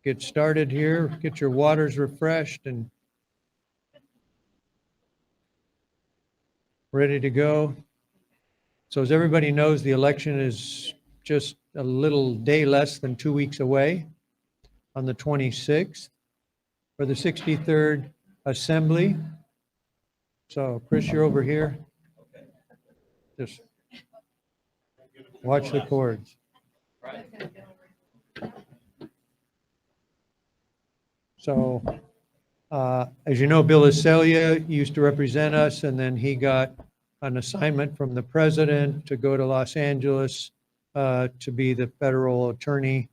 get started here, get your waters refreshed and ready to go. So as everybody knows, the election is just a little day less than 2 weeks away on the 26th for the 63rd Assembly. So Chris, you're over here. Just watch the cords. So as you know, Bill Acelia used to represent us, and then he got an assignment from the president to go to Los Angeles to be the federal attorney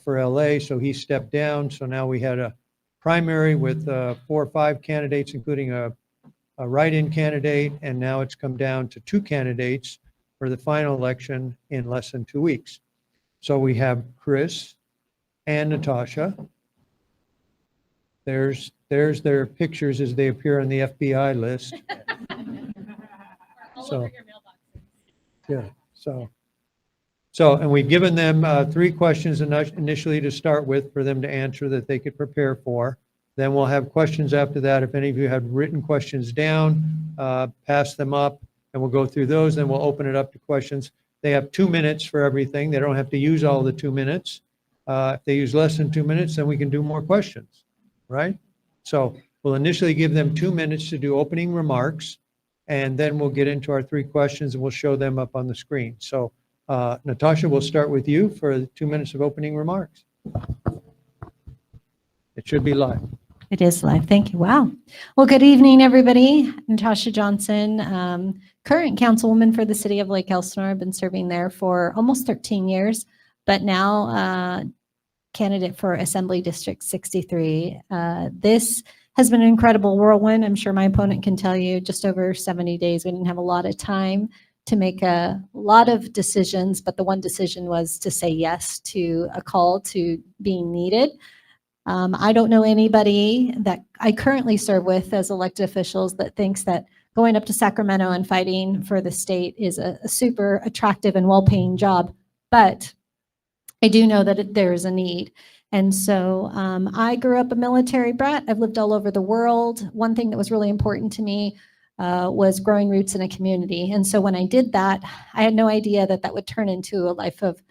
for LA. So he stepped down. So now we had a primary with 4 or 5 candidates, including a write-in candidate, and now it's come down to 2 candidates for the final election in less than 2 weeks. So we have Chris and Natasha. There's their pictures as they appear on the FBI list. So, yeah, and we've given them 3 questions initially to start with for them to answer that they could prepare for. Then we'll have questions after that. If any of you have written questions down, pass them up and we'll go through those. Then we'll open it up to questions. They have 2 minutes for everything. They don't have to use all the 2 minutes. If they use less than 2 minutes, then we can do more questions, right? So we'll initially give them 2 minutes to do opening remarks, and then we'll get into our 3 questions and we'll show them up on the screen. So Natasha, we'll start with you for 2 minutes of opening remarks. It should be live. It is live. Thank you. Wow. Well, good evening, everybody. Natasha Johnson, current councilwoman for the city of Lake Elsinore. I've been serving there for almost 13 years, but now candidate for Assembly District 63. This has been an incredible whirlwind. I'm sure my opponent can tell you, just over 70 days. We didn't have a lot of time to make a lot of decisions, but the one decision was to say yes to a call to being needed. I don't know anybody that I currently serve with as elected officials that thinks that going up to Sacramento and fighting for the state is a super attractive and well-paying job, but I do know that there is a need. And so I grew up a military brat. I've lived all over the world. One thing that was really important to me was growing roots in a community. And so when I did that, I had no idea that that would turn into a life of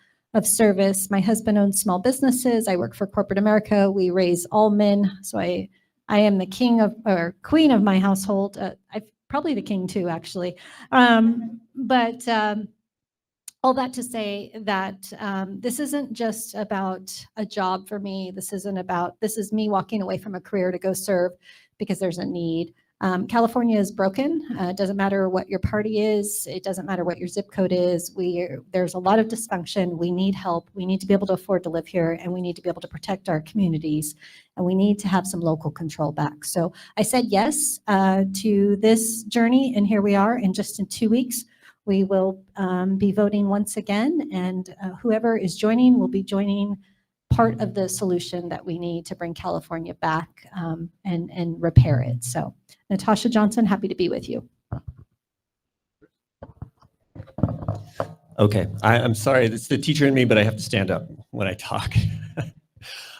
service. My husband owns small businesses. I work for corporate America. We raise all men. So I am the king of, or queen of my household. I'm probably the king too, actually. But all that to say that this isn't just about a job for me. This is me walking away from a career to go serve because there's a need. California is broken. It doesn't matter what your party is. It doesn't matter what your zip code is. There's a lot of dysfunction. We need help. We need to be able to afford to live here, and we need to be able to protect our communities, and we need to have some local control back. So I said yes to this journey, and here we are. And just in 2 weeks, we will be voting once again, and whoever is joining will be joining part of the solution that we need to bring California back and repair it. So Natasha Johnson, happy to be with you. Okay, I'm sorry, it's the teacher in me, but I have to stand up when I talk.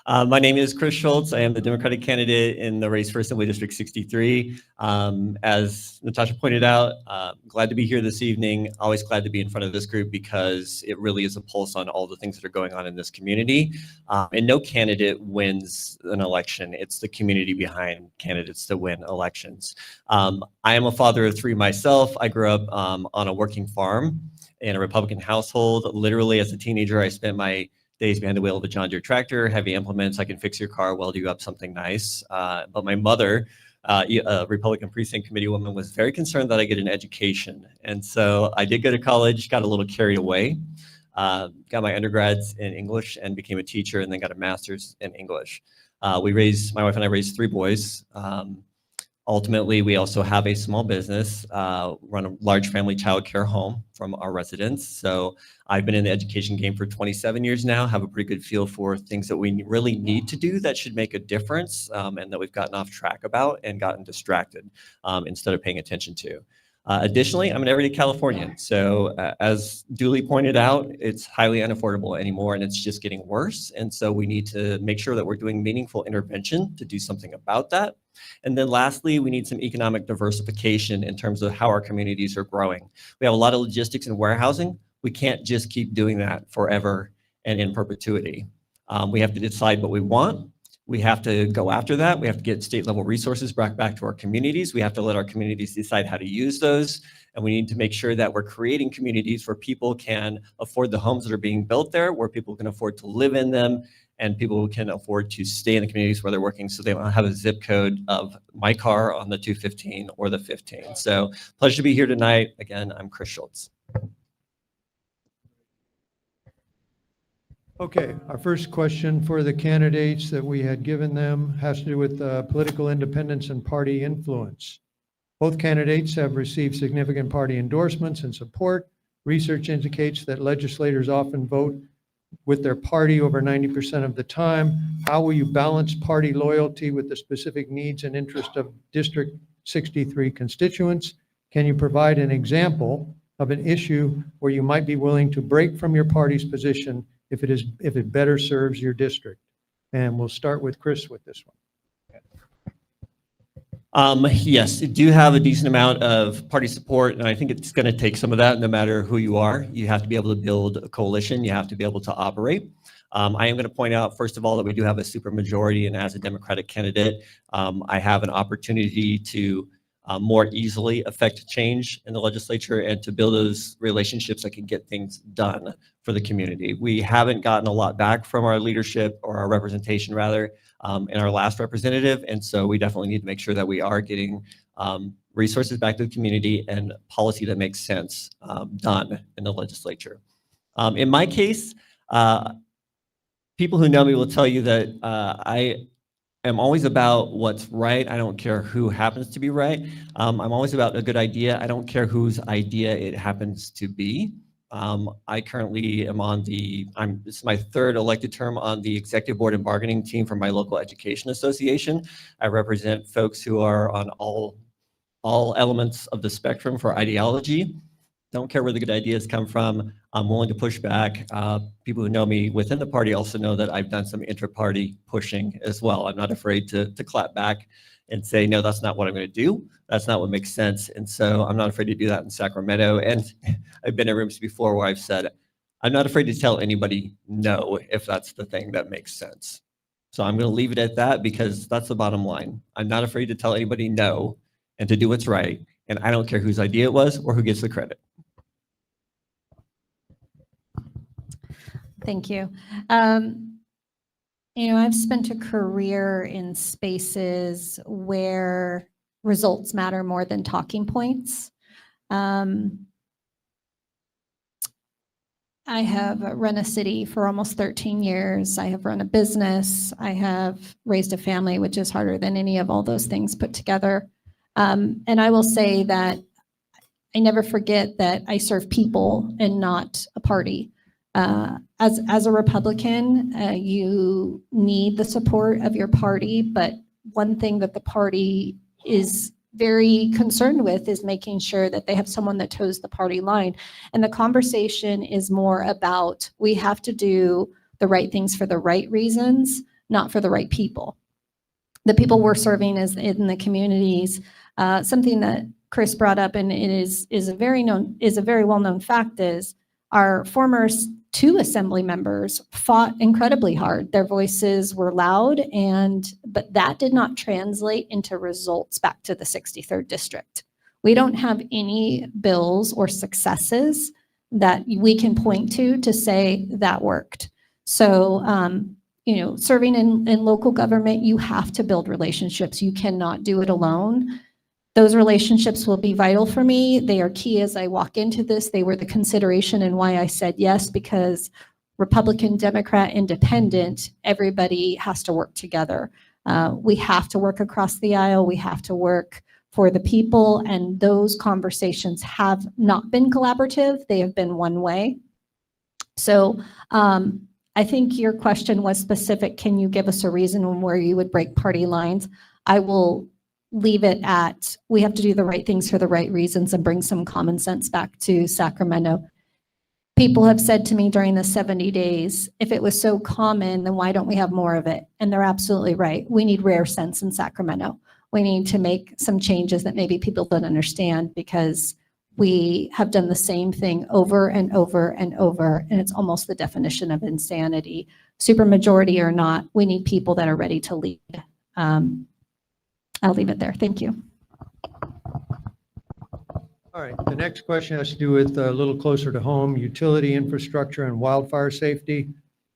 My name is Chris Shoults. I am the Democratic candidate in the race for Assembly District 63. As Natasha pointed out, glad to be here this evening. Always glad to be in front of this group because it really is a pulse on all the things that are going on in this community. And no candidate wins an election. It's the community behind candidates that win elections. I am a father of 3 myself. I grew up on a working farm in a Republican household. Literally, as a teenager, I spent my days behind the wheel of a John Deere tractor, heavy implements. I can fix your car, weld you up something nice. But my mother, a Republican precinct committee woman, was very concerned that I get an education. And so I did go to college, got a little carried away, got my undergrads in English and became a teacher, and then got a master's in English. My wife and I raised 3 boys. Ultimately, we also have a small business, run a large family childcare home from our residents. So I've been in the education game for 27 years now, have a pretty good feel for things that we really need to do that should make a difference, and that we've gotten off track about and gotten distracted instead of paying attention to. Additionally, I'm an everyday Californian. So as duly pointed out, it's highly unaffordable anymore, and it's just getting worse. And so we need to make sure that we're doing meaningful intervention to do something about that. And then lastly, we need some economic diversification in terms of how our communities are growing. We have a lot of logistics and warehousing. We can't just keep doing that forever and in perpetuity. We have to decide what we want. We have to go after that. We have to get state level resources back to our communities. We have to let our communities decide how to use those. And we need to make sure that we're creating communities where people can afford the homes that are being built there, where people can afford to live in them, and people can afford to stay in the communities where they're working, so they don't have a zip code of my car on the 215 or the 15. So pleasure to be here tonight. Again, I'm Chris Shoults. Okay, our first question for the candidates that we had given them has to do with political independence and party influence. Both candidates have received significant party endorsements and support. Research indicates that legislators often vote with their party over 90% of the time. How will you balance party loyalty with the specific needs and interests of District 63 constituents? Can you provide an example of an issue where you might be willing to break from your party's position if it better serves your district? And we'll start with Chris with this one. Yes, you do have a decent amount of party support, and I think it's going to take some of that no matter who you are. You have to be able to build a coalition. You have to be able to operate. I am going to point out, first of all, that we do have a supermajority, and as a Democratic candidate, I have an opportunity to more easily affect change in the legislature and to build those relationships that can get things done for the community. We haven't gotten a lot back from our leadership, or our representation rather, in our last representative. And so we definitely need to make sure that we are getting resources back to the community and policy that makes sense done in the legislature. In my case, people who know me will tell you that I'm always about what's right. I don't care who happens to be right. I'm always about a good idea. I don't care whose idea it happens to be. I currently am on this is my third elected term on the executive board and bargaining team for my local education association. I represent folks who are on all elements of the spectrum for ideology. Don't care where the good ideas come from. I'm willing to push back. People who know me within the party also know that I've done some intra-party pushing as well. I'm not afraid to clap back and say, no, that's not what I'm going to do. That's not what makes sense. And so I'm not afraid to do that in Sacramento. And I've been in rooms before where I've said, I'm not afraid to tell anybody no if that's the thing that makes sense. So I'm going to leave it at that, because that's the bottom line. I'm not afraid to tell anybody no and to do what's right. And I don't care whose idea it was or who gets the credit. Thank you. I've spent a career in spaces where results matter more than talking points. I have run a city for almost 13 years. I have run a business. I have raised a family, which is harder than any of all those things put together. And I will say that I never forget that I serve people and not a party. As a Republican, you need the support of your party, but one thing that the party is very concerned with is making sure that they have someone that toes the party line. And the conversation is more about, we have to do the right things for the right reasons, not for the right people. The people we're serving is in the communities. Something that Chris brought up, and it is a very well-known fact, is our former 2 assembly members fought incredibly hard. Their voices were loud, but that did not translate into results back to the 63rd district. We don't have any bills or successes that we can point to say that worked. So, serving in local government, you have to build relationships. You cannot do it alone. Those relationships will be vital for me. They are key as I walk into this. They were the consideration and why I said yes, because Republican, Democrat, Independent, everybody has to work together. We have to work across the aisle. We have to work for the people, and those conversations have not been collaborative. They have been one way. So I think your question was specific. Can you give us a reason where you would break party lines? I will leave it at, we have to do the right things for the right reasons and bring some common sense back to Sacramento. People have said to me during the 70 days, if it was so common, then why don't we have more of it? And they're absolutely right. We need rare sense in Sacramento. We need to make some changes that maybe people don't understand, because we have done the same thing over and over and over, and it's almost the definition of insanity. Supermajority or not, we need people that are ready to lead. I'll leave it there. Thank you. All right, the next question has to do with a little closer to home, utility infrastructure and wildfire safety.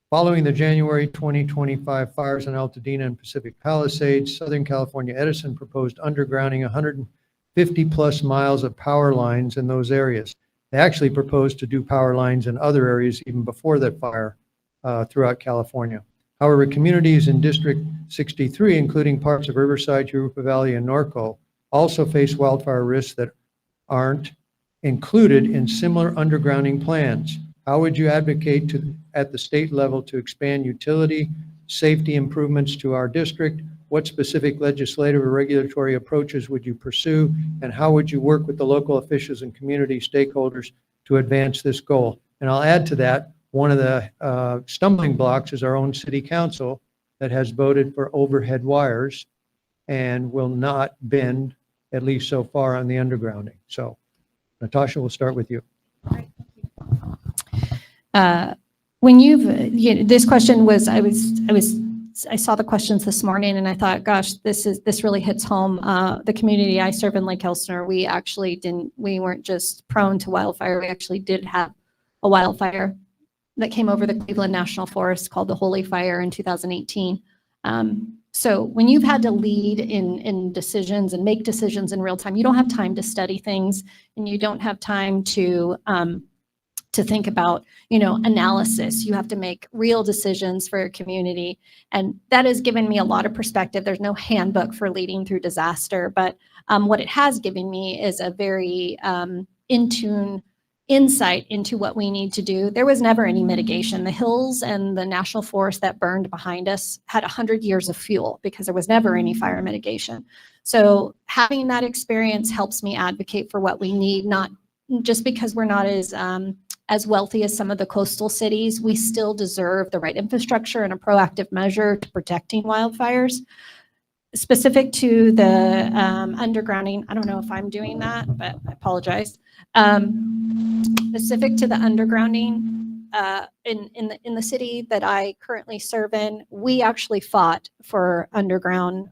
Following the January 2025 fires in Altadena and Pacific Palisades, Southern California Edison proposed undergrounding 150 plus miles of power lines in those areas. They actually proposed to do power lines in other areas even before that fire throughout California. However, communities in District 63, including parts of Riverside, Jurupa Valley, and Norco, also face wildfire risks that aren't included in similar undergrounding plans. How would you advocate at the state level to expand utility safety improvements to our district? What specific legislative or regulatory approaches would you pursue? And how would you work with the local officials and community stakeholders to advance this goal? And I'll add to that, one of the stumbling blocks is our own city council that has voted for overhead wires and will not bend, at least so far, on the undergrounding. So Natasha, we'll start with you. When this question was, I saw the questions this morning and I thought, gosh, this really hits home. The community I serve in Lake Elsinore, we weren't just prone to wildfire. We actually did have a wildfire that came over the Cleveland National Forest called the Holy Fire in 2018. So when you've had to lead in decisions and make decisions in real time, you don't have time to study things, and you don't have time to think about, analysis. You have to make real decisions for your community. And that has given me a lot of perspective. There's no handbook for leading through disaster, but what it has given me is a very in tune insight into what we need to do. There was never any mitigation. The hills and the national forest that burned behind us had 100 years of fuel because there was never any fire mitigation. So having that experience helps me advocate for what we need, not just because we're not as wealthy as some of the coastal cities. We still deserve the right infrastructure and a proactive measure to protecting wildfires. Specific to the undergrounding, I don't know if I'm doing that, but I apologize. Specific to the undergrounding in the city that I currently serve in, we actually fought for underground.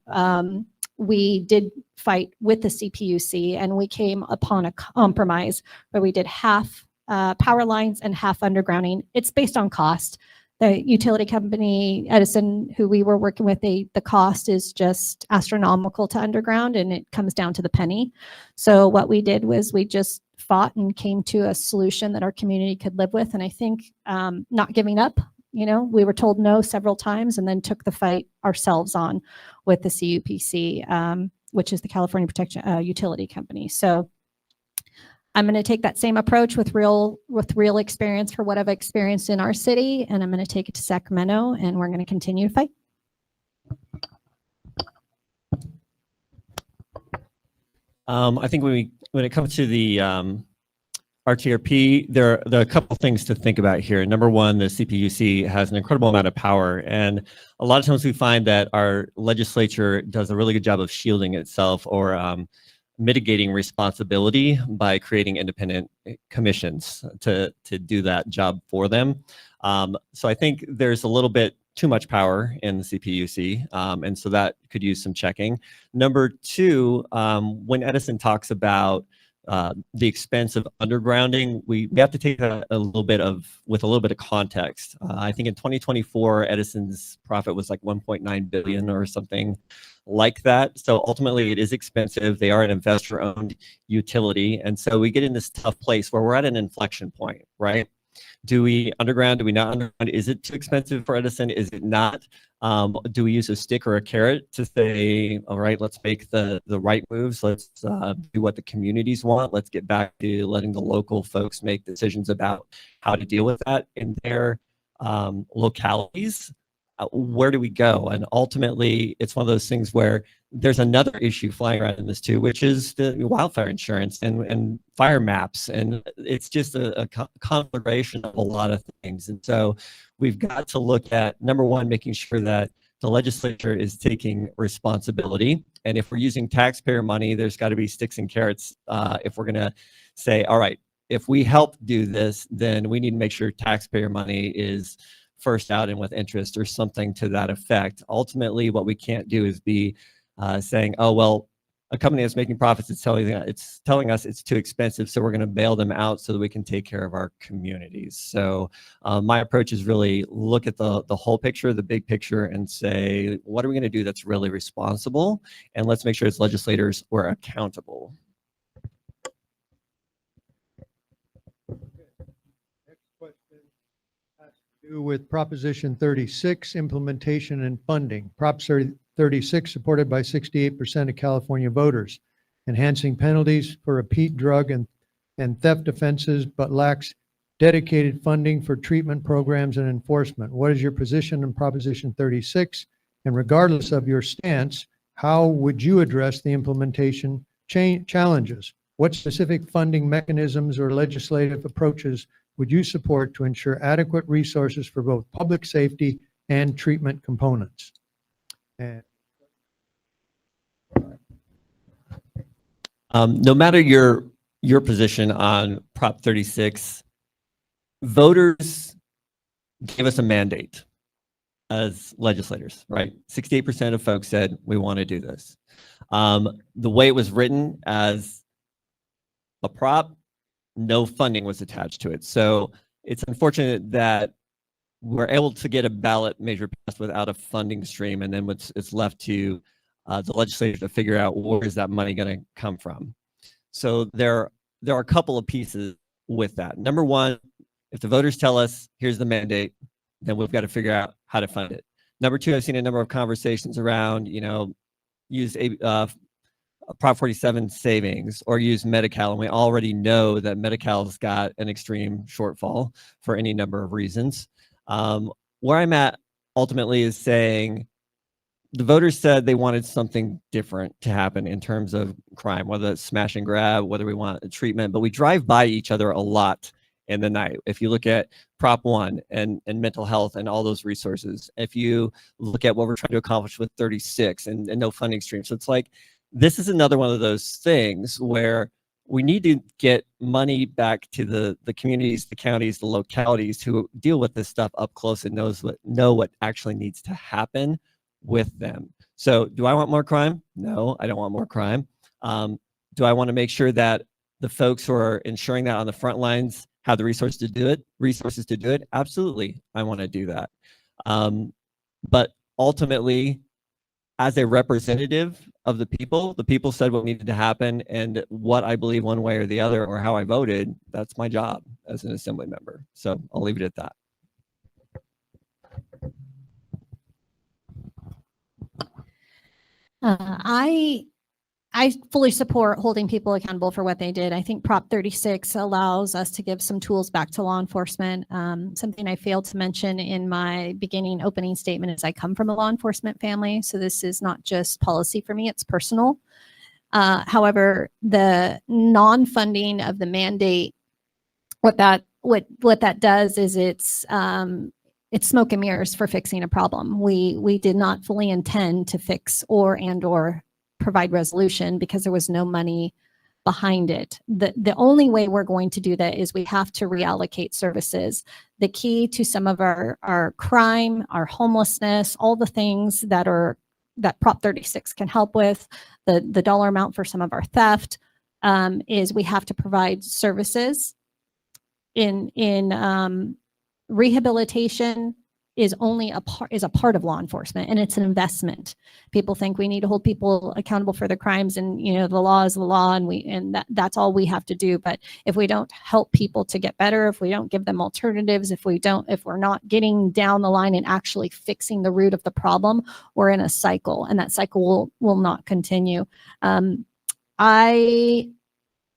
We did fight with the CPUC, and we came upon a compromise where we did half power lines and half undergrounding. It's based on cost. The utility company, Edison, who we were working with, the cost is just astronomical to underground, and it comes down to the penny. So what we did was we just fought and came to a solution that our community could live with. And I think not giving up, we were told no several times and then took the fight ourselves on with the CUPC, which is the California Protection Utility Company. So I'm going to take that same approach with real experience for what I've experienced in our city, and I'm going to take it to Sacramento, and we're going to continue to fight. I think when it comes to the RTRP, there are a couple things to think about here. Number one, the CPUC has an incredible amount of power, and a lot of times we find that our legislature does a really good job of shielding itself or mitigating responsibility by creating independent commissions to do that job for them. So I think there's a little bit too much power in the CPUC, and so that could use some checking. Number two, when Edison talks about the expense of undergrounding, we have to take that with a little bit of context. I think in 2024, Edison's profit was like 1.9 billion or something like that. So ultimately it is expensive. They are an investor-owned utility. And so we get in this tough place where we're at an inflection point, right? Do we underground? Do we not underground? Is it too expensive for Edison? Is it not? Do we use a stick or a carrot to say, all right, let's make the right moves. Let's do what the communities want. Let's get back to letting the local folks make decisions about how to deal with that in their localities. where do we go? And ultimately, it's one of those things where there's another issue flying around in this too, which is the wildfire insurance and fire maps. And it's just a conflagration of a lot of things. And so we've got to look at, number one, making sure that the legislature is taking responsibility. And if we're using taxpayer money, there's got to be sticks and carrots. If we're going to say, all right, if we help do this, then we need to make sure taxpayer money is first out and with interest or something to that effect. Ultimately, what we can't do is be saying, oh, well, a company that's making profits is telling us it's too expensive, so we're going to bail them out so that we can take care of our communities. So my approach is really look at the whole picture, the big picture, and say, what are we going to do that's really responsible? And let's make sure as legislators we're accountable. Next question has to do with Proposition 36, implementation and funding. Prop 36, supported by 68% of California voters, enhancing penalties for repeat drug and theft offenses, but lacks dedicated funding for treatment programs and enforcement. What is your position on Proposition 36? And regardless of your stance, how would you address the implementation challenges? What specific funding mechanisms or legislative approaches would you support to ensure adequate resources for both public safety and treatment components? And no matter your position on Prop 36, voters gave us a mandate as legislators, right? 68% of folks said we want to do this. The way it was written as a prop, no funding was attached to it. So it's unfortunate that we're able to get a ballot measure passed without a funding stream, and then it's left to the legislature to figure out where is that money going to come from. So there are a couple of pieces with that. Number one, if the voters tell us here's the mandate, then we've got to figure out how to fund it. Number two, I've seen a number of conversations around, use Prop 47 savings or use Medi-Cal, and we already know that Medi-Cal's got an extreme shortfall for any number of reasons. Where I'm at ultimately is saying the voters said they wanted something different to happen in terms of crime, whether it's smash and grab, whether we want a treatment, but we drive by each other a lot in the night. If you look at Prop 1 and mental health and all those resources, if you look at what we're trying to accomplish with 36 and no funding stream. So it's like, this is another one of those things where we need to get money back to the communities, the counties, the localities who deal with this stuff up close and know what actually needs to happen with them. So do I want more crime? No, I don't want more crime. Do I want to make sure that the folks who are ensuring that on the front lines have the resources to do it? Absolutely, I want to do that. But ultimately, as a representative of the people said what needed to happen, and what I believe one way or the other, or how I voted, that's my job as an assembly member. So I'll leave it at that. I fully support holding people accountable for what they did. I think Prop 36 allows us to give some tools back to law enforcement. Something I failed to mention in my opening statement is I come from a law enforcement family, so this is not just policy for me, it's personal. However, the non-funding of the mandate, what that does is it's smoke and mirrors for fixing a problem. We did not fully intend to fix or provide resolution because there was no money behind it. The only way we're going to do that is we have to reallocate services. The key to some of our crime, our homelessness, all the things that Prop 36 can help with, the dollar amount for some of our theft, is we have to provide services in rehabilitation is a part of law enforcement, and it's an investment. People think we need to hold people accountable for their crimes, and the law is the law, and that's all we have to do. But if we don't help people to get better, if we don't give them alternatives, if we're not getting down the line and actually fixing the root of the problem, we're in a cycle, and that cycle will not continue. I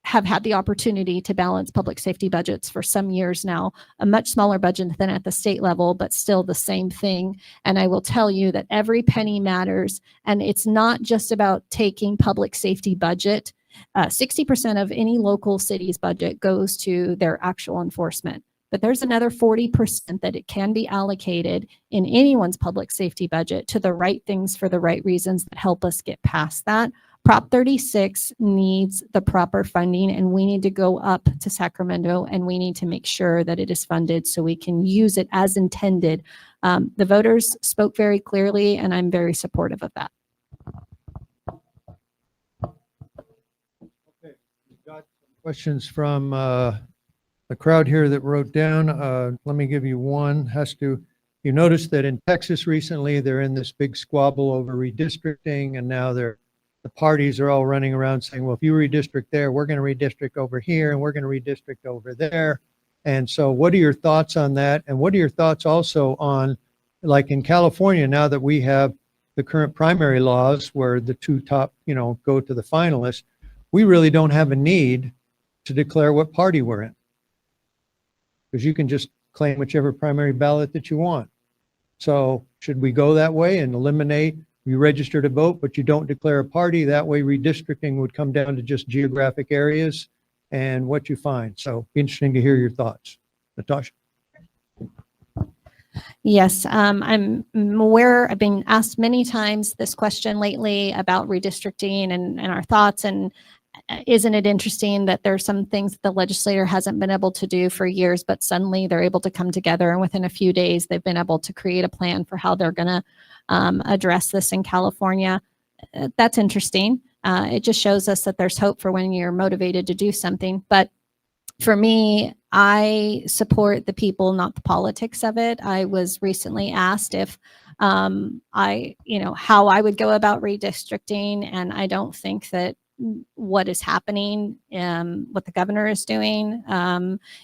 have had the opportunity to balance public safety budgets for some years now, a much smaller budget than at the state level, but still the same thing. And I will tell you that every penny matters. And it's not just about taking public safety budget. 60% of any local city's budget goes to their actual enforcement. But there's another 40% that it can be allocated in anyone's public safety budget to the right things for the right reasons that help us get past that. Prop 36 needs the proper funding, and we need to go up to Sacramento and we need to make sure that it is funded so we can use it as intended. The voters spoke very clearly, and I'm very supportive of that. Okay, we've got some questions from the crowd here that wrote down. Let me give you one. You noticed that in Texas recently, they're in this big squabble over redistricting, and now the parties are all running around saying, well, if you redistrict there, we're going to redistrict over here, and we're going to redistrict over there. And so what are your thoughts on that? And what are your thoughts also on, like in California, now that we have the current primary laws where the two top, go to the finalists, we really don't have a need to declare what party we're in, because you can just claim whichever primary ballot that you want. So should we go that way and eliminate, you register to vote, but you don't declare a party? That way redistricting would come down to just geographic areas and what you find. So interesting to hear your thoughts. Natasha? Yes, I'm aware, I've been asked many times this question lately about redistricting and our thoughts. And isn't it interesting that there's some things that the legislator hasn't been able to do for years, but suddenly they're able to come together, and within a few days they've been able to create a plan for how they're going to address this in California. That's interesting. It just shows us that there's hope for when you're motivated to do something. But for me, I support the people, not the politics of it. I was recently asked if how I would go about redistricting, and I don't think that what is happening, what the governor is doing,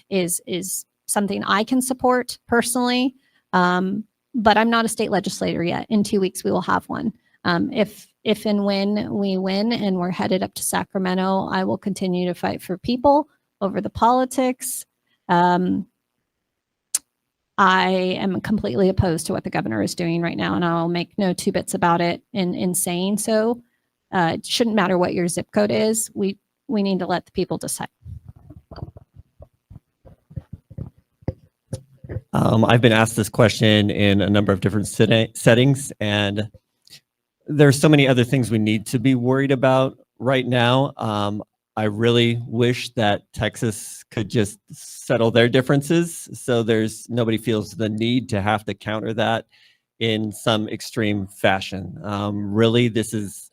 is something I can support personally. But I'm not a state legislator yet. In 2 weeks, we will have one. If and when we win and we're headed up to Sacramento, I will continue to fight for people over the politics. I am completely opposed to what the governor is doing right now, and I'll make no two bits about it in saying so. It shouldn't matter what your zip code is. We need to let the people decide. I've been asked this question in a number of different settings, and there's so many other things we need to be worried about right now. I really wish that Texas could just settle their differences so nobody feels the need to have to counter that in some extreme fashion. Really, this is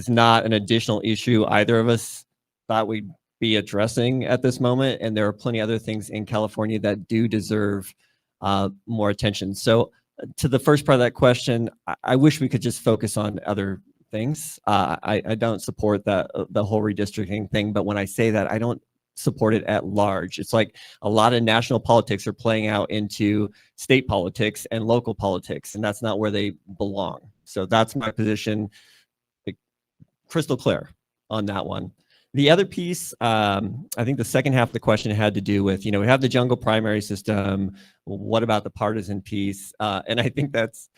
not an additional issue either of us thought we'd be addressing at this moment, and there are plenty of other things in California that do deserve more attention. So to the first part of that question, I wish we could just focus on other things. I don't support the whole redistricting thing, but when I say that, I don't support it at large. It's like a lot of national politics are playing out into state politics and local politics, and that's not where they belong. So that's my position, crystal clear on that one. The other piece, I think the second half of the question had to do with, we have the jungle primary system. What about the partisan piece? And I think that's,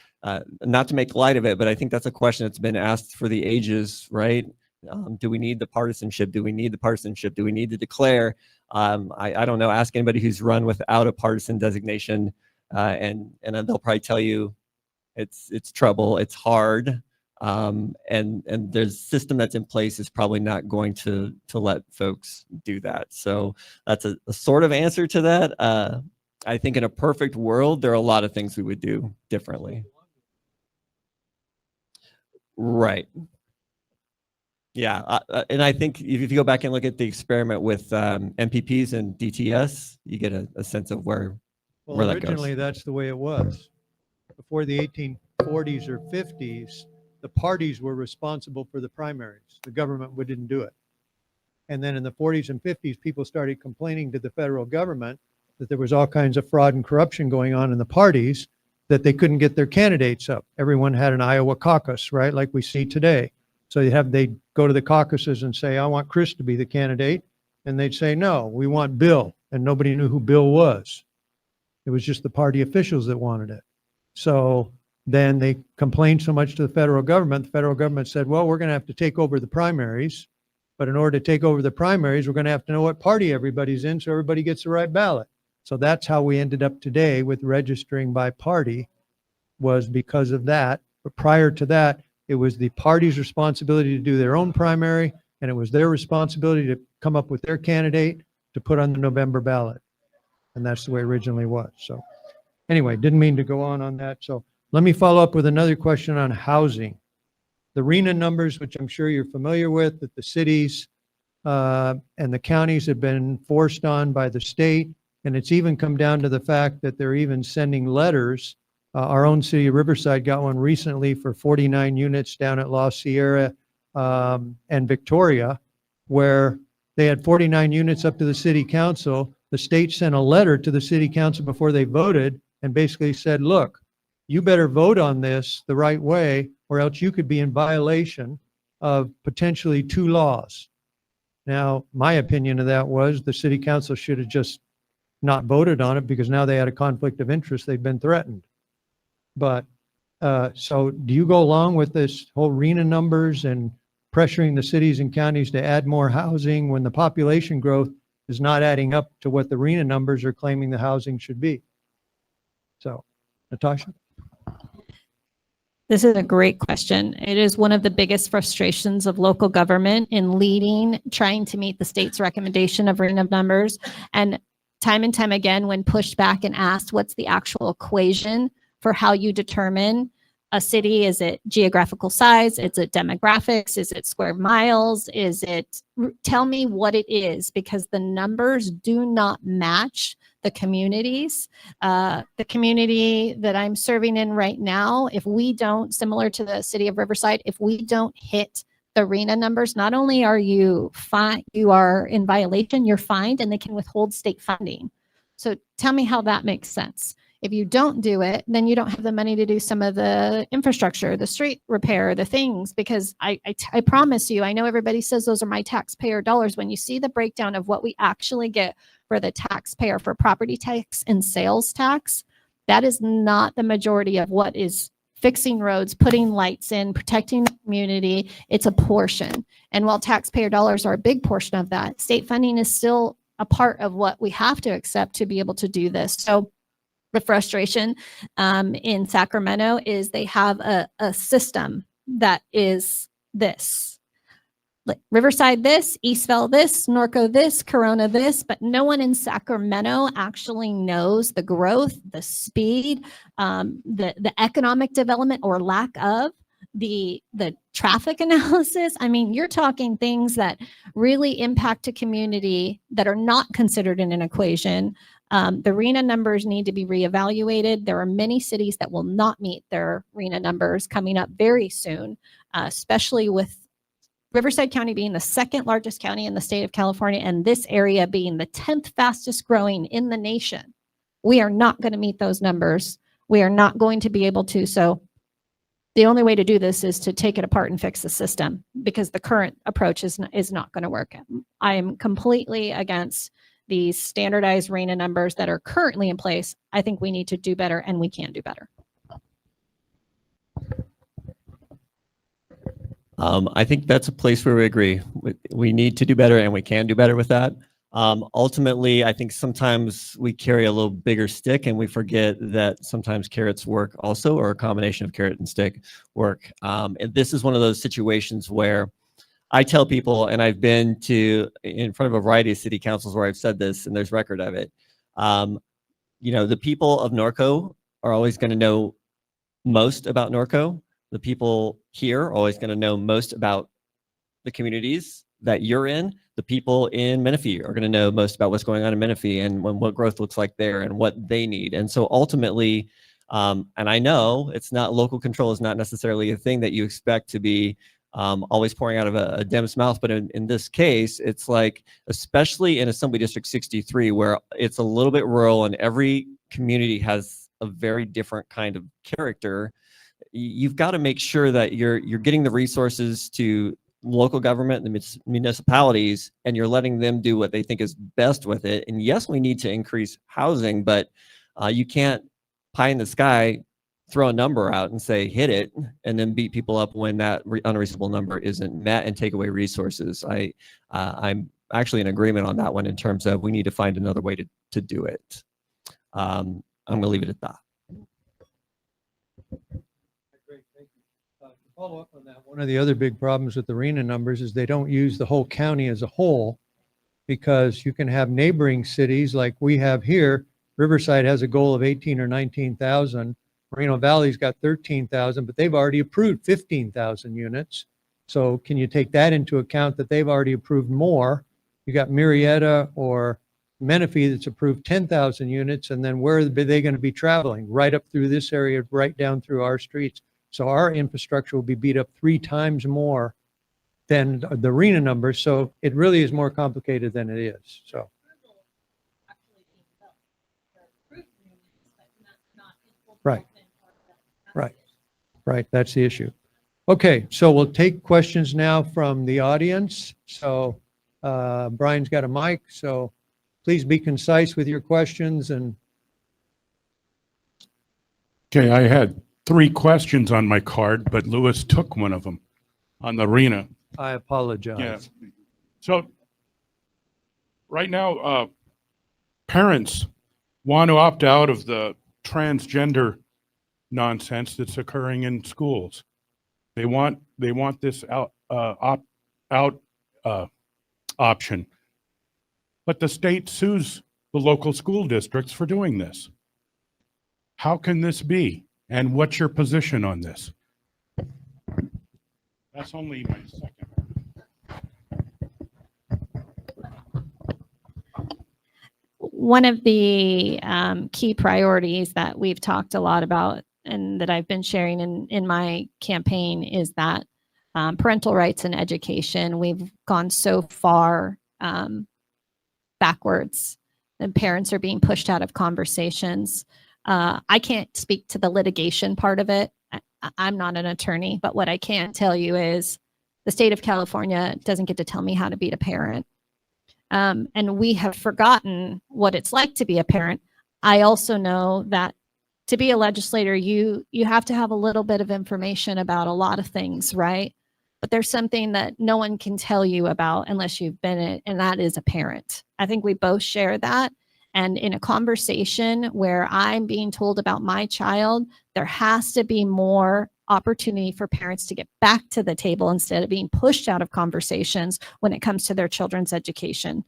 not to make light of it, but I think that's a question that's been asked for the ages, right? Do we need the partisanship? Do we need the partisanship? Do we need to declare? I don't know. Ask anybody who's run without a partisan designation, and they'll probably tell you it's trouble. It's hard. And there's a system that's in place is probably not going to let folks do that. So that's a sort of answer to that. I think in a perfect world, there are a lot of things we would do differently. Right. Yeah. And I think if you go back and look at the experiment with MPPs and DTS, you get a sense of where that goes. Originally, that's the way it was. Before the 1840s or 50s, the parties were responsible for the primaries. The government didn't do it. And then in the 40s and 50s, people started complaining to the federal government that there was all kinds of fraud and corruption going on in the parties, that they couldn't get their candidates up. Everyone had an Iowa caucus, right? Like we see today. So they'd go to the caucuses and say, I want Chris to be the candidate. And they'd say, no, we want Bill. And nobody knew who Bill was. It was just the party officials that wanted it. So then they complained so much to the federal government said, well, we're going to have to take over the primaries. But in order to take over the primaries, we're going to have to know what party everybody's in so everybody gets the right ballot. So that's how we ended up today with registering by party, was because of that. But prior to that, it was the party's responsibility to do their own primary, and it was their responsibility to come up with their candidate to put on the November ballot. And that's the way it originally was. So anyway, didn't mean to go on that. So let me follow up with another question on housing. The RENA numbers, which I'm sure you're familiar with, that the cities and the counties have been forced on by the state. And it's even come down to the fact that they're even sending letters. Our own city of Riverside got one recently for 49 units down at La Sierra and Victoria, where they had 49 units up to the city council. The state sent a letter to the city council before they voted and basically said, look, you better vote on this the right way, or else you could be in violation of potentially 2 laws. Now, my opinion of that was the city council should have just not voted on it, because now they had a conflict of interest. They've been threatened. But so do you go along with this whole RENA numbers and pressuring the cities and counties to add more housing when the population growth is not adding up to what the RENA numbers are claiming the housing should be? So, Natasha? This is a great question. It is one of the biggest frustrations of local government in leading, trying to meet the state's recommendation of RENA numbers. And time again, when pushed back and asked, what's the actual equation for how you determine a city? Is it geographical size? Is it demographics? Is it square miles? Tell me what it is, because the numbers do not match the communities. The community that I'm serving in right now, if we don't, similar to the city of Riverside, if we don't hit the RENA numbers, not only are you fine, you are in violation, you're fined, and they can withhold state funding. So tell me how that makes sense. If you don't do it, then you don't have the money to do some of the infrastructure, the street repair, the things, because I promise you, I know everybody says those are my taxpayer dollars. When you see the breakdown of what we actually get for the taxpayer for property tax and sales tax, that is not the majority of what is fixing roads, putting lights in, protecting the community. It's a portion. And while taxpayer dollars are a big portion of that, state funding is still a part of what we have to accept to be able to do this. So the frustration in Sacramento is they have a system that is this. Like Riverside this, Eastvale this, Norco this, Corona this, but no one in Sacramento actually knows the growth, the speed, the economic development or lack of, the traffic analysis. I mean, you're talking things that really impact a community that are not considered in an equation. The RENA numbers need to be reevaluated. There are many cities that will not meet their RENA numbers coming up very soon, especially with Riverside County being the 2nd largest county in the state of California, and this area being the 10th fastest growing in the nation. We are not going to meet those numbers. We are not going to be able to. So the only way to do this is to take it apart and fix the system, because the current approach is not going to work. I am completely against these standardized RENA numbers that are currently in place. I think we need to do better, and we can do better. I think that's a place where we agree. We need to do better, and we can do better with that. Ultimately, I think sometimes we carry a little bigger stick, and we forget that sometimes carrots work also, or a combination of carrot and stick work. And this is one of those situations where I tell people, and I've been in front of a variety of city councils where I've said this, and there's record of it. The people of Norco are always going to know most about Norco. The people here are always going to know most about the communities that you're in. The people in Menifee are going to know most about what's going on in Menifee and what growth looks like there and what they need. And so ultimately, and I know it's not, local control is not necessarily a thing that you expect to be always pouring out of a Dem's mouth. But in this case, it's like, especially in Assembly District 63, where it's a little bit rural and every community has a very different kind of character, you've got to make sure that you're getting the resources to local government, the municipalities, and you're letting them do what they think is best with it. And yes, we need to increase housing, but you can't pie in the sky, throw a number out and say, hit it, and then beat people up when that unreasonable number isn't met and take away resources. I'm actually in agreement on that one in terms of we need to find another way to do it. I'm going to leave it at that. Great, thank you. To follow up on that, one of the other big problems with the RENA numbers is they don't use the whole county as a whole, because you can have neighboring cities like we have here. Riverside has a goal of 18 or 19,000. Moreno Valley's got 13,000, but they've already approved 15,000 units. So can you take that into account that they've already approved more? You got Murrieta or Menifee that's approved 10,000 units, and then where are they going to be traveling? Right up through this area, right down through our streets. So our infrastructure will be beat up 3 times more than the RENA numbers. So it really is more complicated than it is. So. Right. Right. Right. That's the issue. Okay. So we'll take questions now from the audience. So Brian's got a mic, so please be concise with your questions. And okay, I had 3 questions on my card, but Lewis took one of them on the RENA. I apologize. Yeah. So right now, parents want to opt out of the transgender nonsense that's occurring in schools. They want this opt-out option, but the state sues the local school districts for doing this. How can this be? And what's your position on this? That's only my second. One of the key priorities that we've talked a lot about and that I've been sharing in my campaign is that parental rights and education. We've gone so far backwards, and parents are being pushed out of conversations. I can't speak to the litigation part of it. I'm not an attorney, but what I can tell you is the state of California doesn't get to tell me how to be a parent. And we have forgotten what it's like to be a parent. I also know that to be a legislator, you have to have a little bit of information about a lot of things, right? But there's something that no one can tell you about unless you've been it, and that is a parent. I think we both share that. And in a conversation where I'm being told about my child, there has to be more opportunity for parents to get back to the table instead of being pushed out of conversations when it comes to their children's education.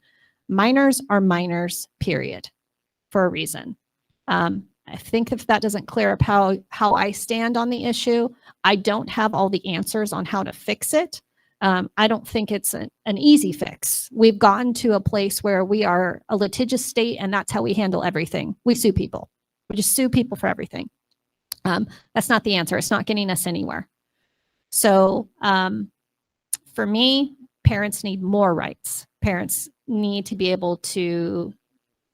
Minors are minors, period, for a reason. I think if that doesn't clear up how I stand on the issue, I don't have all the answers on how to fix it. I don't think it's an easy fix. We've gotten to a place where we are a litigious state, and that's how we handle everything. We sue people. We just sue people for everything. That's not the answer. It's not getting us anywhere. So for me, parents need more rights. Parents need to be able to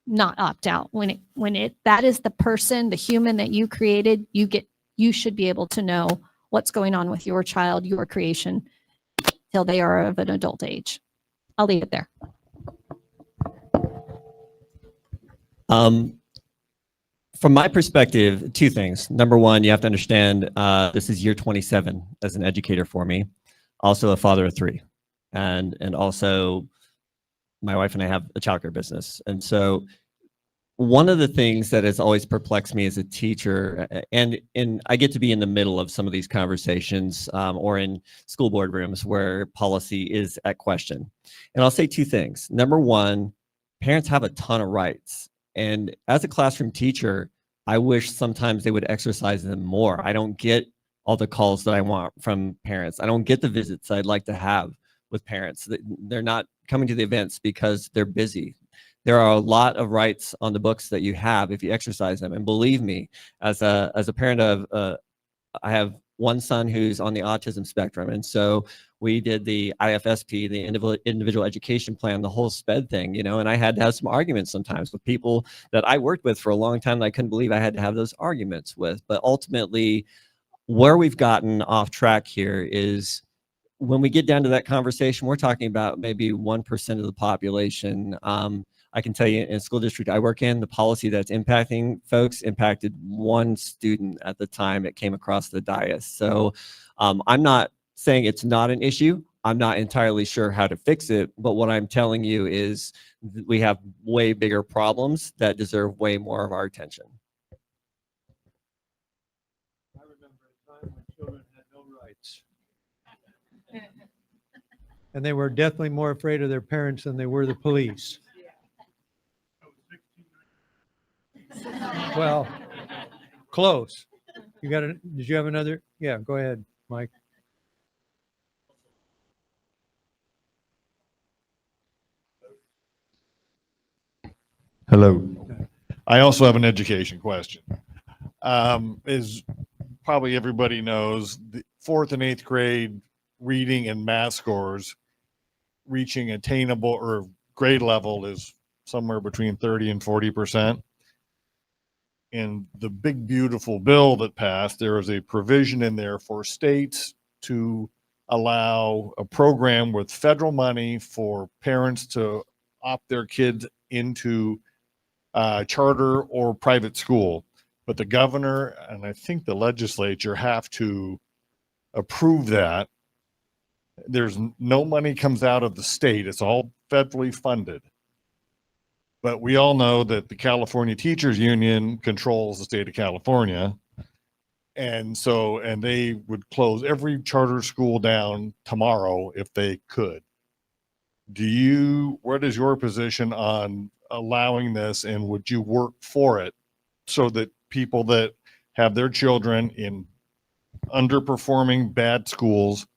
not opt out. That is the person, the human that you created, you should be able to know what's going on with your child, your creation, till they are of an adult age. I'll leave it there. From my perspective, 2 things. Number one, you have to understand this is year 27 as an educator for me. Also a father of 3. And also my wife and I have a childcare business. And so one of the things that has always perplexed me as a teacher, and I get to be in the middle of some of these conversations or in school board rooms where policy is at question. And I'll say 2 things. Number one, parents have a ton of rights. And as a classroom teacher, I wish sometimes they would exercise them more. I don't get all the calls that I want from parents. I don't get the visits I'd like to have with parents. They're not coming to the events because they're busy. There are a lot of rights on the books that you have if you exercise them. And believe me, as a parent of, I have one son who's on the autism spectrum. And so we did the IFSP, the individual education plan, the whole SPED thing, and I had to have some arguments sometimes with people that I worked with for a long time that I couldn't believe I had to have those arguments with. But ultimately, where we've gotten off track here is when we get down to that conversation, we're talking about maybe 1% of the population. I can tell you in a school district I work in, the policy that's impacting folks impacted one student at the time it came across the dais. So I'm not saying it's not an issue. I'm not entirely sure how to fix it, but what I'm telling you is we have way bigger problems that deserve way more of our attention. I remember a time when children had no rights. And they were definitely more afraid of their parents than they were the police. Well, close. Did you have another? Yeah, go ahead, Mike. Hello. I also have an education question. As probably everybody knows, the 4th and 8th grade reading and math scores reaching attainable or grade level is somewhere between 30 and 40%. In the big, beautiful bill that passed, there is a provision in there for states to allow a program with federal money for parents to opt their kids into charter or private school. But the governor and I think the legislature have to approve that. There's no money comes out of the state. It's all federally funded. But we all know that the California Teachers Union controls the state of California. And they would close every charter school down tomorrow if they could. What is your position on allowing this, and would you work for it so that people that have their children in underperforming bad schools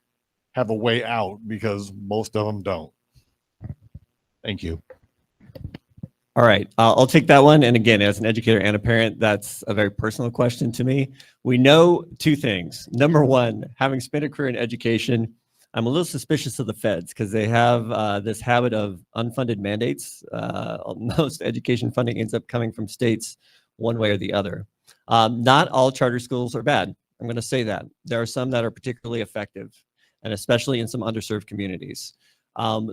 have a way out, because most of them don't? Thank you. All right, I'll take that one. And again, as an educator and a parent, that's a very personal question to me. We know two things. Number one, having spent a career in education, I'm a little suspicious of the feds because they have this habit of unfunded mandates. Most education funding ends up coming from states one way or the other. Not all charter schools are bad. I'm going to say that. There are some that are particularly effective, and especially in some underserved communities.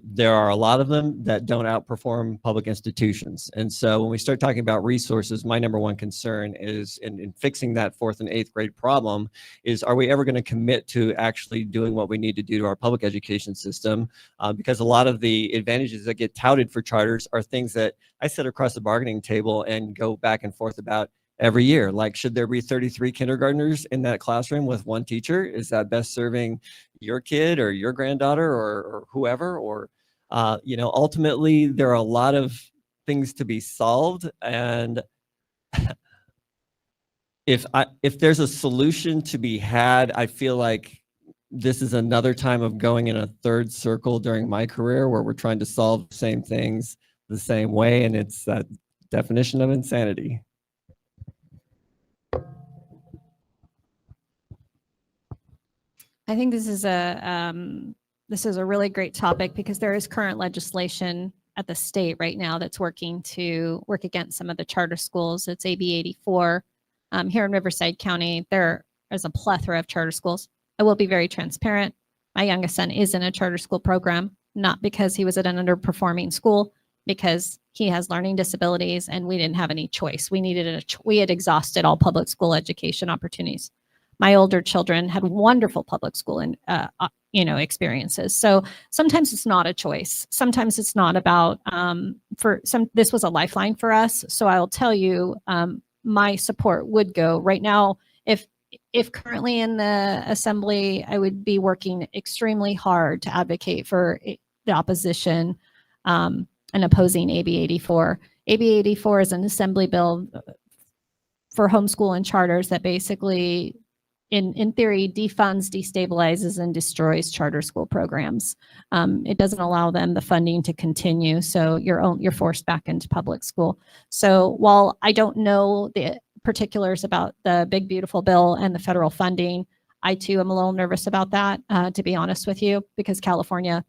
There are a lot of them that don't outperform public institutions. And so when we start talking about resources, my number one concern is in fixing that 4th and 8th grade problem is, are we ever going to commit to actually doing what we need to do to our public education system? Because a lot of the advantages that get touted for charters are things that I sit across the bargaining table and go back and forth about every year. Like, should there be 33 kindergartners in that classroom with one teacher? Is that best serving your kid or your granddaughter or whoever? Or, ultimately there are a lot of things to be solved. And if there's a solution to be had, I feel like this is another time of going in a third circle during my career where we're trying to solve the same things the same way. And it's that definition of insanity. I think this is a really great topic because there is current legislation at the state right now that's working to work against some of the charter schools. It's AB 84. Here in Riverside County, there is a plethora of charter schools. I will be very transparent. My youngest son is in a charter school program, not because he was at an underperforming school, because he has learning disabilities and we didn't have any choice. We had exhausted all public school education opportunities. My older children had wonderful public school and experiences. So sometimes it's not a choice. Sometimes it's not about this was a lifeline for us. So I'll tell you, my support would go right now. If currently in the assembly, I would be working extremely hard to advocate for the opposition and opposing AB 84. AB 84 is an assembly bill for homeschool and charters that basically, in theory, defunds, destabilizes, and destroys charter school programs. It doesn't allow them the funding to continue, so you're forced back into public school. So while I don't know the particulars about the big, beautiful bill and the federal funding, I too am a little nervous about that, to be honest with you, because California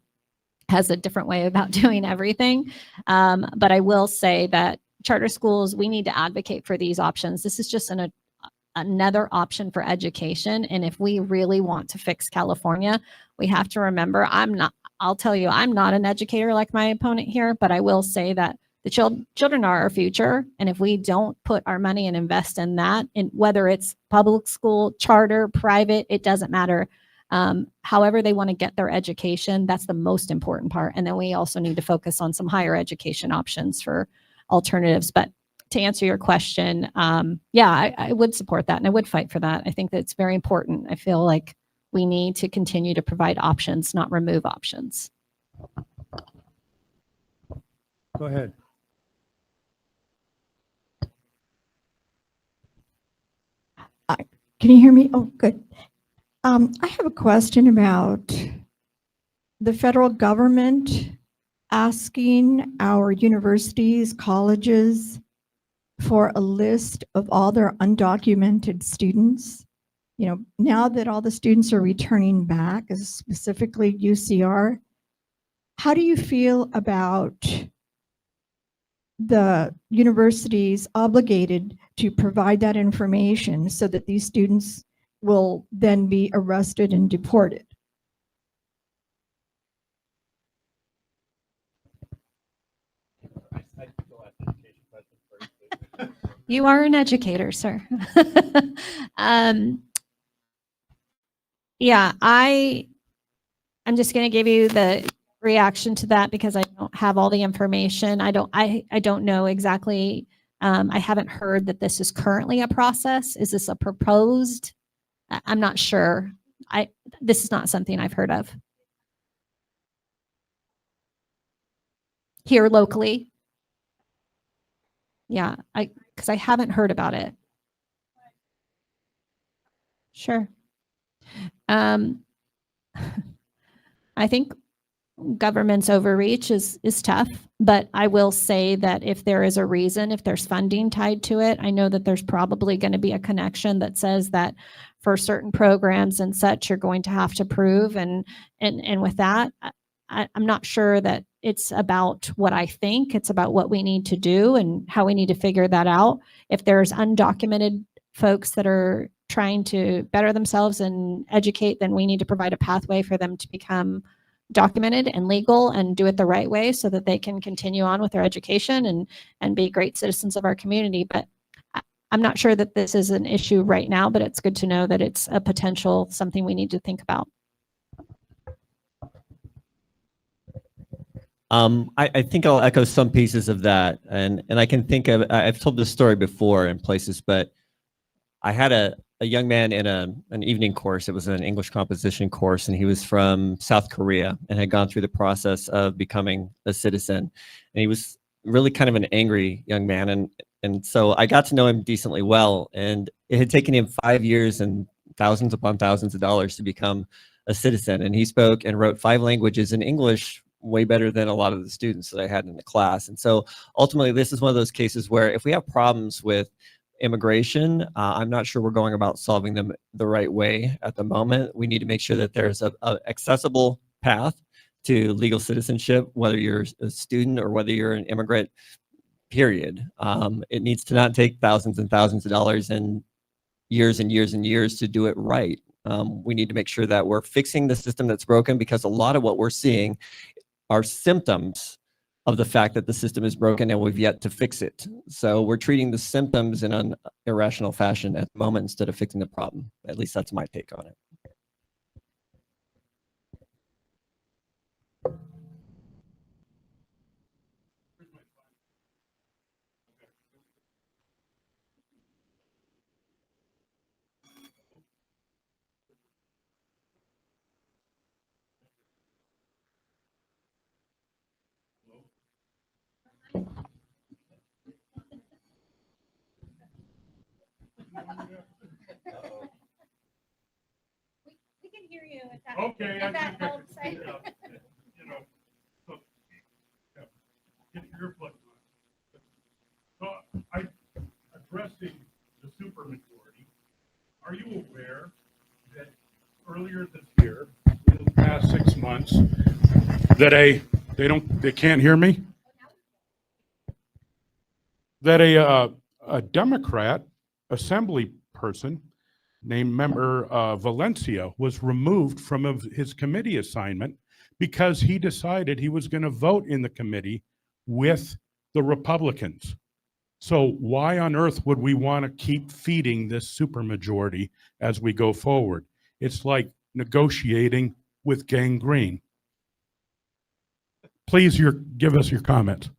has a different way about doing everything. But I will say that charter schools, we need to advocate for these options. This is just another option for education. And if we really want to fix California, we have to remember, I'll tell you, I'm not an educator like my opponent here, but I will say that the children are our future. And if we don't put our money and invest in that, and whether it's public school, charter, private, it doesn't matter. However they want to get their education, that's the most important part. And then we also need to focus on some higher education options for alternatives. But to answer your question, yeah, I would support that and I would fight for that. I think that it's very important. I feel like we need to continue to provide options, not remove options. Go ahead. Can you hear me? Oh, good. I have a question about the federal government asking our universities, colleges for a list of all their undocumented students. You know, now that all the students are returning back, specifically UCR, how do you feel about the universities obligated to provide that information so that these students will then be arrested and deported? You are an educator, sir. Yeah, I'm just going to give you the reaction to that because I don't have all the information. I don't know exactly. I haven't heard that this is currently a process. Is this a proposed? I'm not sure. This is not something I've heard of. Here locally. Yeah, because I haven't heard about it. Sure. I think government's overreach is tough, but I will say that if there is a reason, if there's funding tied to it, I know that there's probably going to be a connection that says that for certain programs and such, you're going to have to prove. And with that, I'm not sure that it's about what I think. It's about what we need to do and how we need to figure that out. If there's undocumented folks that are trying to better themselves and educate, then we need to provide a pathway for them to become documented and legal and do it the right way so that they can continue on with their education and be great citizens of our community. But I'm not sure that this is an issue right now, but it's good to know that it's a potential something we need to think about. I think I'll echo some pieces of that, and I can think of, I've told this story before in places, but I had a young man in an evening course. It was an English composition course, and he was from South Korea and had gone through the process of becoming a citizen. And he was really kind of an angry young man, and so I got to know him decently well. And it had taken him 5 years and thousands upon thousands of dollars to become a citizen. And he spoke and wrote 5 languages in English way better than a lot of the students that I had in the class. And so ultimately, this is one of those cases where if we have problems with immigration, I'm not sure we're going about solving them the right way at the moment. We need to make sure that there's a accessible path to legal citizenship, whether you're a student or whether you're an immigrant, period. It needs to not take thousands and thousands of dollars and years and years and years to do it right. We need to make sure that we're fixing the system that's broken, because a lot of what we're seeing are symptoms of the fact that the system is broken and we've yet to fix it. So we're treating the symptoms in an irrational fashion at the moment instead of fixing the problem. At least that's my take on it. We can hear you. Okay. If that helps. You know, so, yeah, get your plug on. So addressing the supermajority, are you aware that earlier this year, in the past 6 months, that they can't hear me? That a Democrat assembly person named member Valencia was removed from his committee assignment because he decided he was going to vote in the committee with the Republicans. So why on earth would we want to keep feeding this supermajority as we go forward? It's like negotiating with gangrene. Please give us your comments.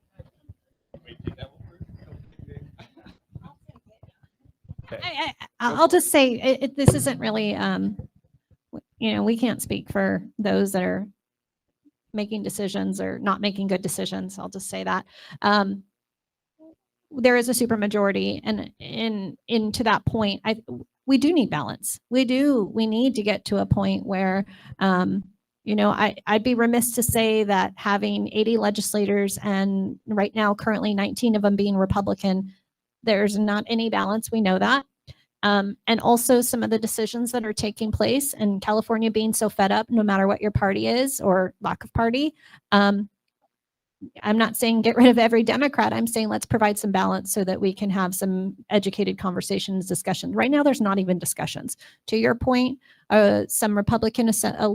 I'll just say this isn't really, we can't speak for those that are making decisions or not making good decisions. I'll just say that. There is a supermajority, and to that point, we do need balance. We need to get to a point where, I'd be remiss to say that having 80 legislators and right now currently 19 of them being Republican, there's not any balance. We know that. And also some of the decisions that are taking place and California being so fed up, no matter what your party is or lack of party. I'm not saying get rid of every Democrat. I'm saying let's provide some balance so that we can have some educated conversations, discussions. Right now, there's not even discussions. To your point, some Republican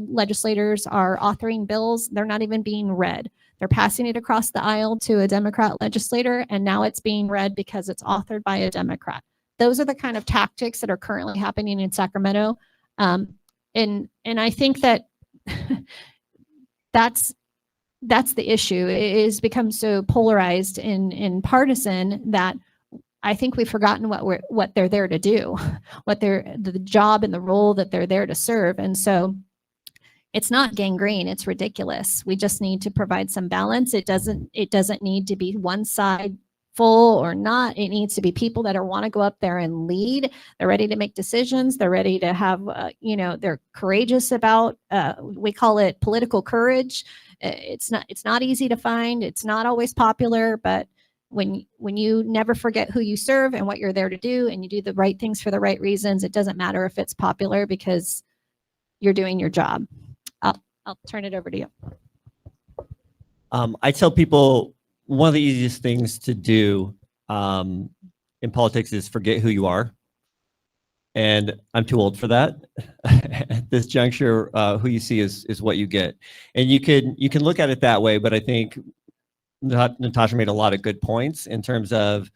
legislators are authoring bills. They're not even being read. They're passing it across the aisle to a Democrat legislator, and now it's being read because it's authored by a Democrat. Those are the kind of tactics that are currently happening in Sacramento. And I think that that's the issue. It has become so polarized and partisan that I think we've forgotten what they're there to do, the job and the role that they're there to serve. And so it's not gangrene. It's ridiculous. We just need to provide some balance. It doesn't need to be one side full or not. It needs to be people that want to go up there and lead. They're ready to make decisions. They're ready to have, they're courageous about, we call it political courage. It's not easy to find. It's not always popular, but when you never forget who you serve and what you're there to do, and you do the right things for the right reasons, it doesn't matter if it's popular because you're doing your job. I'll turn it over to you. I tell people one of the easiest things to do in politics is forget who you are. And I'm too old for that. At this juncture, who you see is what you get. And you can look at it that way, but I think Natasha made a lot of good points in terms of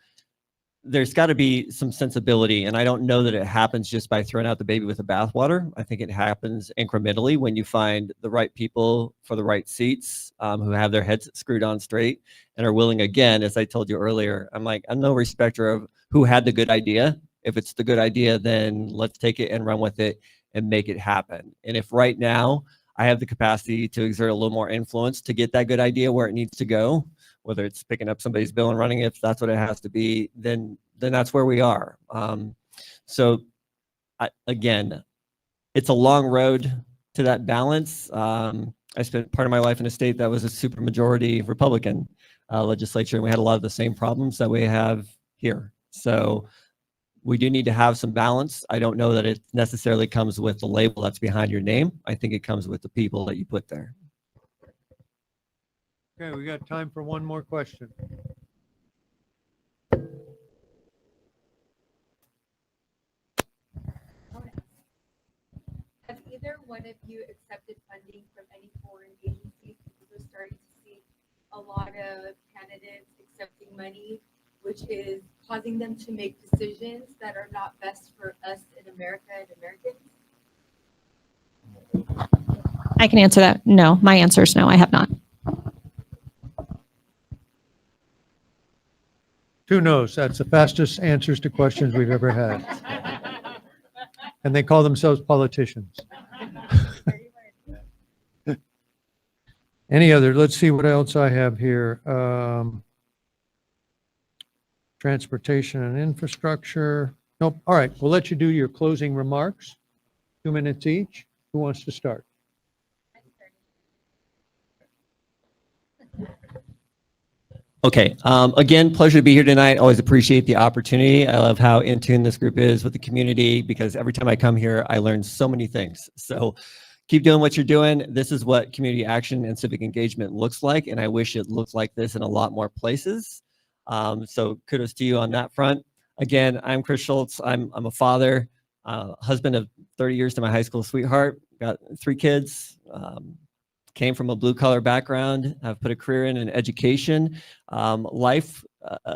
there's got to be some sensibility, and I don't know that it happens just by throwing out the baby with the bathwater. I think it happens incrementally when you find the right people for the right seats, who have their heads screwed on straight and are willing, again, as I told you earlier, I'm no respecter of who had the good idea. If it's the good idea, then let's take it and run with it and make it happen. And if right now I have the capacity to exert a little more influence to get that good idea where it needs to go, whether it's picking up somebody's bill and running it, if that's what it has to be, then that's where we are. Again, it's a long road to that balance. I spent part of my life in a state that was a supermajority Republican legislature, and we had a lot of the same problems that we have here. So we do need to have some balance. I don't know that it necessarily comes with the label that's behind your name. I think it comes with the people that you put there. Okay, we got time for one more question. Have either one of you accepted funding from any foreign agencies? Because we're starting to see a lot of candidates accepting money, which is causing them to make decisions that are not best for us in America and Americans. I can answer that. No, my answer is no, I have not. 2 no's. That's the fastest answers to questions we've ever had. And they call themselves politicians. Any other? Let's see what else I have here. Transportation and infrastructure. Nope. All right. We'll let you do your closing remarks. 2 minutes each. Who wants to start? Okay. Again, pleasure to be here tonight. Always appreciate the opportunity. I love how in tune this group is with the community, because every time I come here, I learn so many things. So keep doing what you're doing. This is what community action and civic engagement looks like, and I wish it looked like this in a lot more places. So kudos to you on that front. Again, I'm Chris Shoults. I'm a father. husband of 30 years to my high school sweetheart, got 3 kids, came from a blue collar background. I've put a career in education. Life,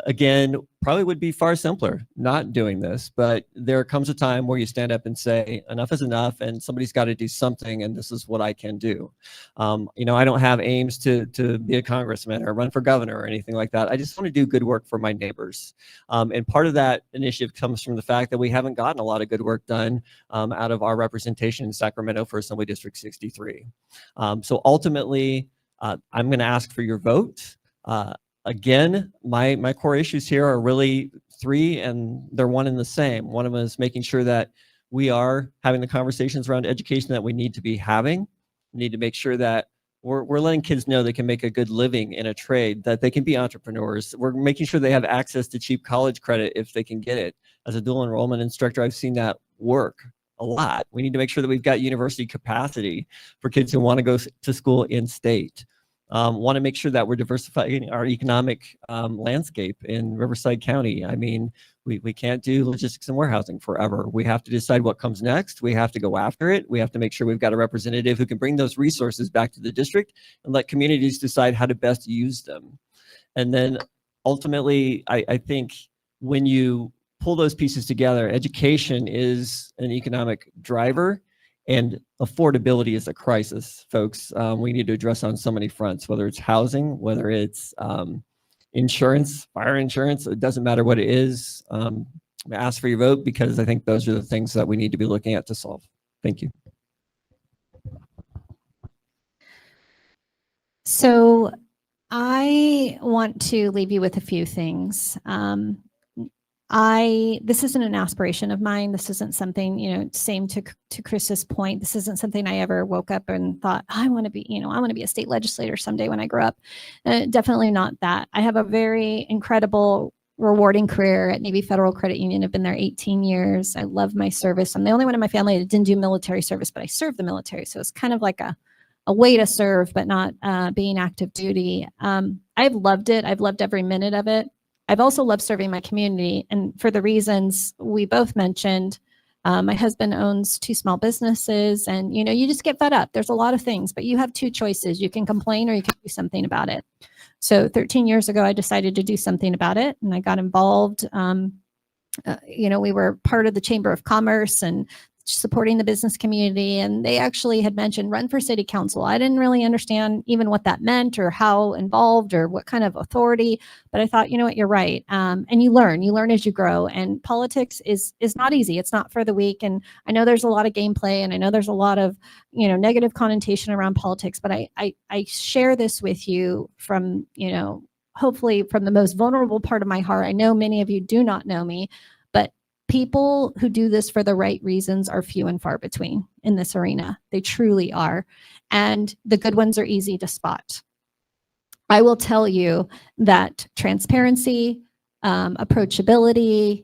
again, probably would be far simpler not doing this, but there comes a time where you stand up and say, enough is enough, and somebody's got to do something, and this is what I can do. You know, I don't have aims to be a congressman or run for governor or anything like that. I just want to do good work for my neighbors. And part of that initiative comes from the fact that we haven't gotten a lot of good work done out of our representation in Sacramento for Assembly District 63. So ultimately, I'm going to ask for your vote. Again, my core issues here are really 3, and they're one and the same. One of them is making sure that we are having the conversations around education that we need to be having. We need to make sure that we're letting kids know they can make a good living in a trade, that they can be entrepreneurs. We're making sure they have access to cheap college credit if they can get it. As a dual enrollment instructor, I've seen that work a lot. We need to make sure that we've got university capacity for kids who want to go to school in state. Want to make sure that we're diversifying our economic landscape in Riverside County. I mean, we can't do logistics and warehousing forever. We have to decide what comes next. We have to go after it. We have to make sure we've got a representative who can bring those resources back to the district and let communities decide how to best use them. And then ultimately, I think when you pull those pieces together, education is an economic driver. And affordability is a crisis, folks. We need to address on so many fronts, whether it's housing, whether it's insurance, fire insurance, it doesn't matter what it is. I ask for your vote because I think those are the things that we need to be looking at to solve. Thank you. So I want to leave you with a few things. This isn't an aspiration of mine. This isn't something, you know, same to Chris's point. This isn't something I ever woke up and thought, I want to be, you know, I want to be a state legislator someday when I grow up. Definitely not that. I have a very incredible, rewarding career at Navy Federal Credit Union. I've been there 18 years. I love my service. I'm the only one in my family that didn't do military service, but I served the military. So it's kind of like a way to serve, but not being active duty. I've loved it. I've loved every minute of it. I've also loved serving my community, and for the reasons we both mentioned. My husband owns 2 small businesses, and you know, you just get fed up. There's a lot of things, but you have 2 choices. You can complain or you can do something about it. So 13 years ago, I decided to do something about it, and I got involved. You know, we were part of the Chamber of Commerce and supporting the business community, and they actually had mentioned run for city council. I didn't really understand even what that meant or how involved or what kind of authority, but I thought, you know what, you're right. And you learn as you grow, and politics is not easy. It's not for the weak. And I know there's a lot of gameplay, and I know there's a lot of, you know, negative connotation around politics, but I share this with you from, you know, hopefully from the most vulnerable part of my heart. I know many of you do not know me, but people who do this for the right reasons are few and far between in this arena. They truly are. And the good ones are easy to spot. I will tell you that transparency, approachability,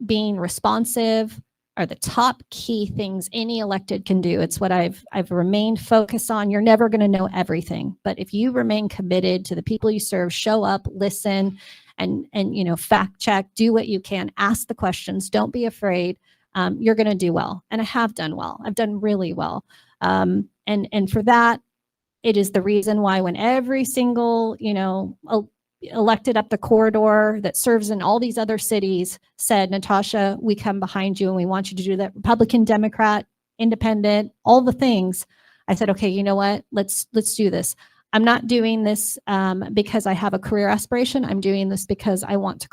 being responsive are the top key things any elected can do. It's what I've remained focused on. You're never going to know everything, but if you remain committed to the people you serve, show up, listen, and you know, fact check, do what you can, ask the questions, don't be afraid. You're going to do well. And I have done well. I've done really well. And for that, it is the reason why when every single, you know, elected up the corridor that serves in all these other cities said, Natasha, we come behind you and we want you to do that. Republican, Democrat, independent, all the things. I said, okay, you know what? Let's do this. I'm not doing this because I have a career aspiration. I'm doing this because I want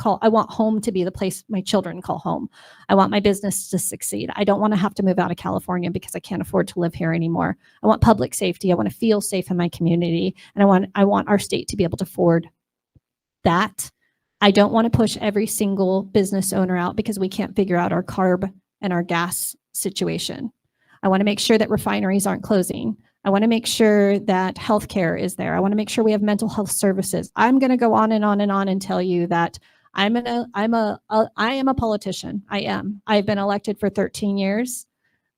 home to be the place my children call home. I want my business to succeed. I don't want to have to move out of California because I can't afford to live here anymore. I want public safety. I want to feel safe in my community. And I want our state to be able to afford that. I don't want to push every single business owner out because we can't figure out our carb and our gas situation. I want to make sure that refineries aren't closing. I want to make sure that healthcare is there. I want to make sure we have mental health services. I'm going to go on and on and on and tell you that I am a politician. I am. I've been elected for 13 years.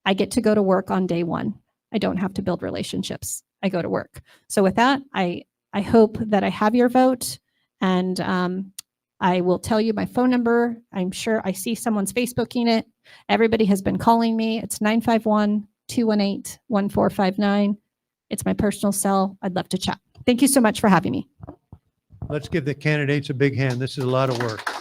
I get to go to work on day one. I don't have to build relationships. I go to work. So with that, I hope that I have your vote, and I will tell you my phone number. I'm sure I see someone's Facebooking it. Everybody has been calling me. It's 951-218-1459. It's my personal cell. I'd love to chat. Thank you so much for having me. Let's give the candidates a big hand. This is a lot of work.